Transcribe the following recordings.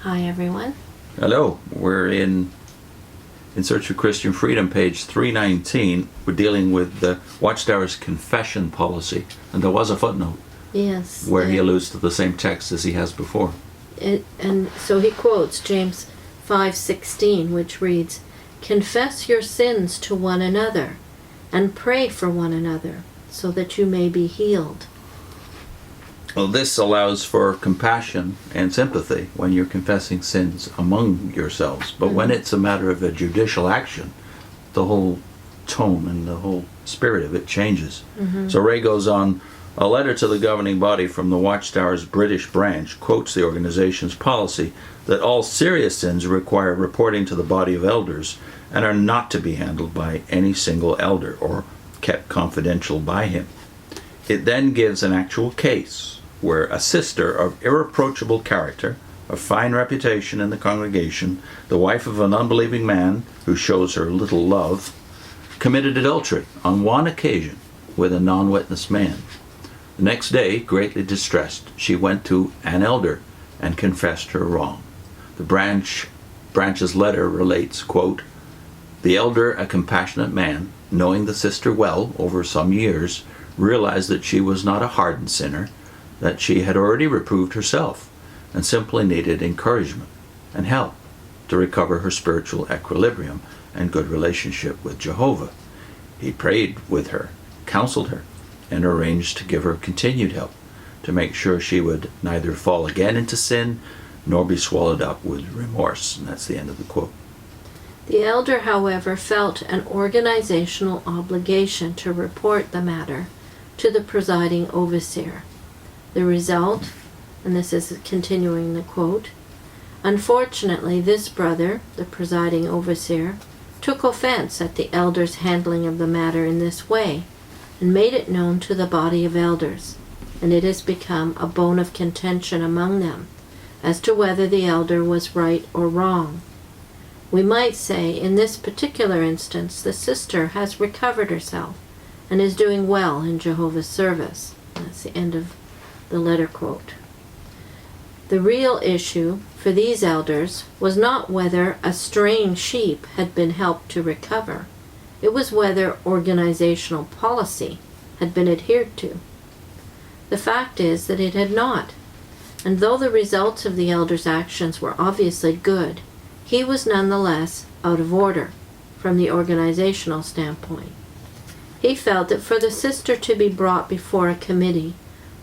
Hi, everyone. Hello. We're in Search for Christian Freedom, page 319. We're dealing with the Watchtower's confession policy, and there was a footnote. Yes. Where he alludes to the same text as he has before. And so he quotes James 5:16, which reads, "Confess your sins to one another, and pray for one another, so that you may be healed." Well, this allows for compassion and sympathy when you're confessing sins among yourselves. But when it's a matter of a judicial action, the whole tone and the whole spirit of it changes. So Ray goes on, a letter to the governing body from the Watchtower's British branch quotes the organization's policy that all serious sins require reporting to the body of elders and are not to be handled by any single elder or kept confidential by him. It then gives an actual case where a sister of irreproachable character, of fine reputation in the congregation, the wife of an unbelieving man who shows her little love, committed adultery on one occasion with a non-witness man. The next day, greatly distressed, she went to an elder and confessed her wrong. The branch's letter relates, quote, "The elder, a compassionate man, knowing the sister well over some years, realized that she was not a hardened sinner, that she had already reproved herself and simply needed encouragement and help to recover her spiritual equilibrium and good relationship with Jehovah. He prayed with her, counseled her, and arranged to give her continued help to make sure she would neither fall again into sin nor be swallowed up with remorse." And that's the end of the quote. The elder, however, felt an organizational obligation to report the matter to the presiding overseer. The result, and this is continuing the quote, "Unfortunately, this brother, the presiding overseer, took offense at the elder's handling of the matter in this way and made it known to the body of elders, and it has become a bone of contention among them as to whether the elder was right or wrong. We might say in this particular instance the sister has recovered herself and is doing well in Jehovah's service." That's the end of the letter quote. The real issue for these elders was not whether a straying sheep had been helped to recover. It was whether organizational policy had been adhered to. The fact is that it had not, and though the results of the elder's actions were obviously good, he was nonetheless out of order from the organizational standpoint. He felt that for the sister to be brought before a committee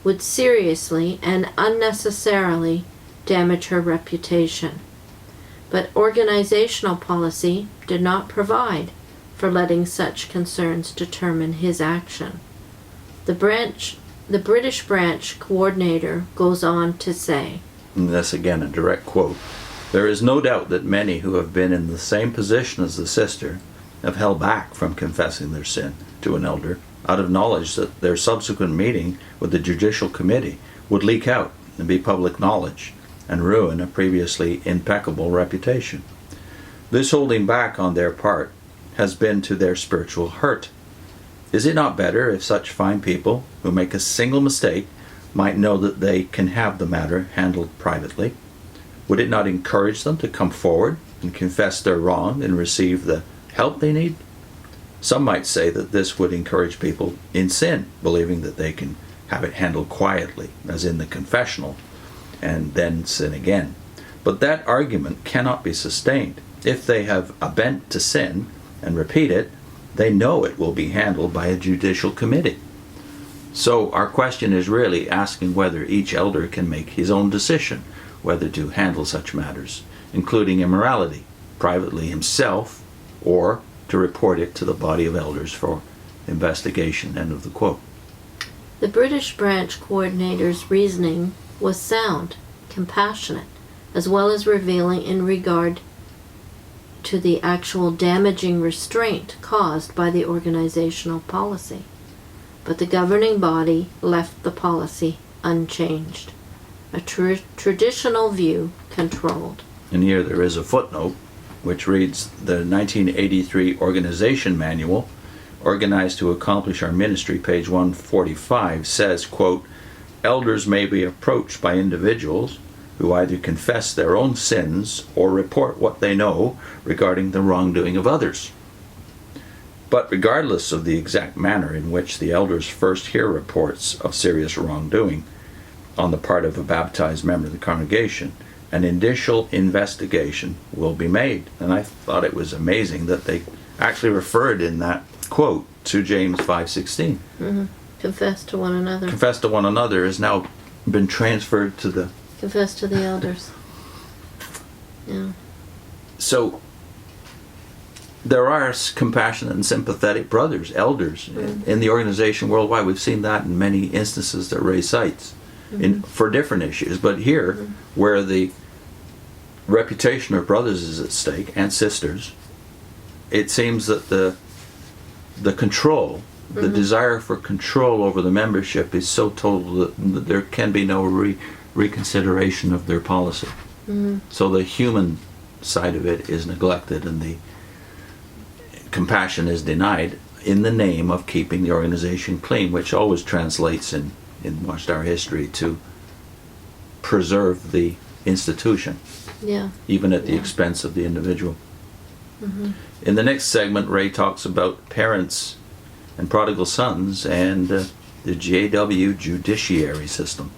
would seriously and unnecessarily damage her reputation. But organizational policy did not provide for letting such concerns determine his action. The British branch coordinator goes on to say, And that's again a direct quote, "There is no doubt that many who have been in the same position as the sister have held back from confessing their sin to an elder out of knowledge that their subsequent meeting with the judicial committee would leak out and be public knowledge and ruin a previously impeccable reputation. This holding back on their part has been to their spiritual hurt. Is it not better if such fine people who make a single mistake might know that they can have the matter handled privately? Would it not encourage them to come forward and confess their wrong and receive the help they need? Some might say that this would encourage people in sin, believing that they can have it handled quietly, as in the confessional, and then sin again. But that argument cannot be sustained. If they have a bent to sin and repeat it, they know it will be handled by a judicial committee. So our question is really asking whether each elder can make his own decision whether to handle such matters, including immorality, privately himself, or to report it to the body of elders for investigation." End of the quote. The British branch coordinator's reasoning was sound, compassionate, as well as revealing in regard to the actual damaging restraint caused by the organizational policy. But the governing body left the policy unchanged. A traditional view controlled. And here there is a footnote which reads, "The 1983 Organization Manual, Organized to Accomplish Our Ministry," page 145, says, quote, "Elders may be approached by individuals who either confess their own sins or report what they know regarding the wrongdoing of others. But regardless of the exact manner in which the elders first hear reports of serious wrongdoing on the part of a baptized member of the congregation, an initial investigation will be made. And I thought it was amazing that they actually referred in that quote to James 5:16. Mm-hmm. Confess to one another. Confess to one another has now been transferred to the... Confess to the elders. Yeah. So there are compassionate and sympathetic brothers, elders, in the organization worldwide. We've seen that in many instances that Ray cites for different issues. But here, where the reputation of brothers is at stake, and sisters, it seems that the control, the desire for control over the membership is so total that there can be no reconsideration of their policy. So the human side of it is neglected, and the compassion is denied in the name of keeping the organization clean, which always translates in Watchtower history to preserve the institution, even at the expense of the individual. In the next segment, Ray talks about parents and prodigal sons and the JW judiciary system.